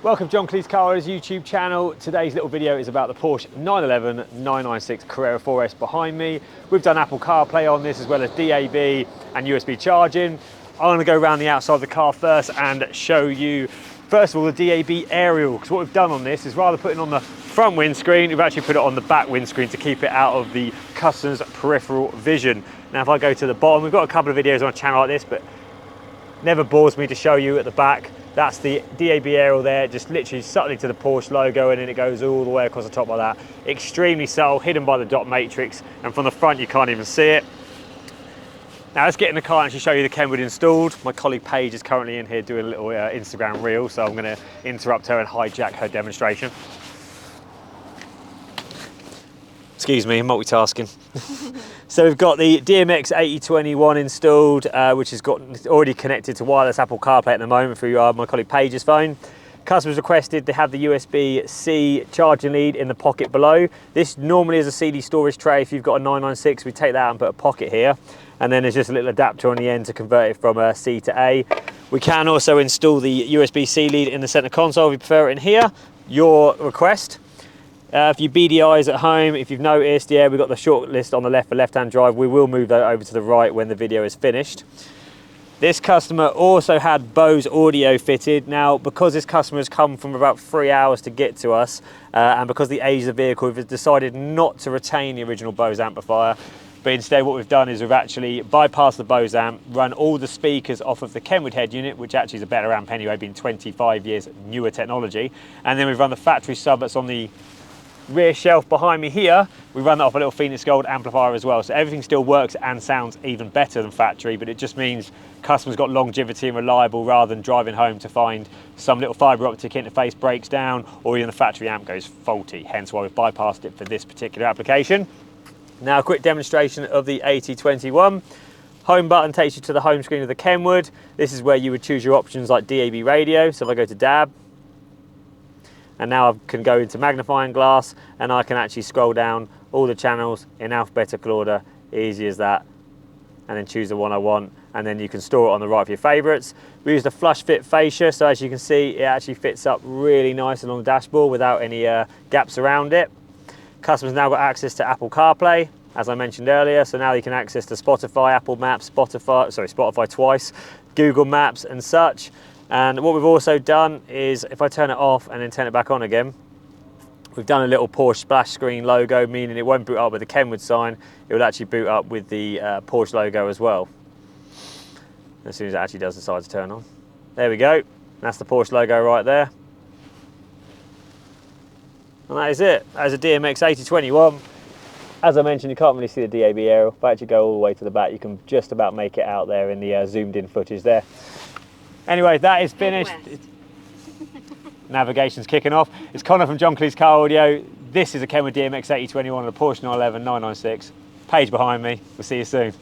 Welcome to John Kleis Car's YouTube channel. Today's little video is about the Porsche 911 996 Carrera 4S behind me. We've done Apple CarPlay on this as well as DAB and USB charging. I'm going to go around the outside of the car first and show you, first of all, the DAB aerial, because what we've done on this is rather than putting on the front windscreen, we've actually put it on the back windscreen to keep it out of the customer's peripheral vision. Now, if I go to the bottom, we've got a couple of videos on a channel like this, but never bores me to show you at the back. That's the DAB aerial there, just literally subtly to the Porsche logo, and then it goes all the way across the top like that. Extremely subtle, hidden by the dot matrix, and from the front you can't even see it. Now let's get in the car and actually show you the Kenwood installed. My colleague Paige is currently in here doing a little Instagram reel, so I'm going to interrupt her and hijack her demonstration. Excuse me, multitasking. So we've got the DMX8021 installed, which has got already connected to wireless Apple CarPlay at the moment through my colleague Paige's phone. Customers requested to have the USB-C charging lead in the pocket below. This normally is a CD storage tray. If you've got a 996, we take that out and put a pocket here. And then there's just a little adapter on the end to convert it from C to A. We can also install the USB-C lead in the center console if you prefer it in here. Your request. If you BDIs at home, if you've noticed, yeah, we've got the short list on the left for left-hand drive. We will move that over to the right when the video is finished. This customer also had Bose audio fitted. Now, because this customer has come from about 3 hours to get to us, and because the age of the vehicle, we've decided not to retain the original Bose amplifier, but instead what we've done is we've actually bypassed the Bose amp, run all the speakers off of the Kenwood head unit, which actually is a better amp anyway, being 25 years newer technology, and then we've run the factory sub that's on the rear shelf behind me here. We run that off a little Phoenix Gold amplifier as well, so everything still works and sounds even better than factory, but it just means customers got longevity and reliable rather than driving home to find some little fibre optic interface breaks down or even the factory amp goes faulty, hence why we've bypassed it for this particular application. Now a quick demonstration of the 8021. Home button takes you to the home screen of the Kenwood. This is where you would choose your options like DAB radio, so if I go to DAB, and now I can go into magnifying glass and I can actually scroll down all the channels in alphabetical order, easy as that, and then choose the one I want, and then you can store it on the right for your favourites. We used a flush fit fascia, so as you can see it actually fits up really nice along the dashboard without any gaps around it. Customers now got access to Apple CarPlay, as I mentioned earlier, so now you can access to Spotify, Apple Maps, Spotify twice, Google Maps and such. And what we've also done is, if I turn it off and then turn it back on again, we've done a little Porsche splash screen logo, meaning it won't boot up with the Kenwood sign, it will actually boot up with the Porsche logo as well, as soon as it actually does decide to turn on. There we go, that's the Porsche logo right there. And that is it, that is a DMX8021. As I mentioned, you can't really see the DAB aerial, but actually go all the way to the back, you can just about make it out there in the zoomed in footage there. Anyway, that is finished. Navigation's kicking off. It's Connor from John Kleis Car Audio. This is a Kenwood DMX8021 and a Porsche 911 996. Paige behind me. We'll see you soon.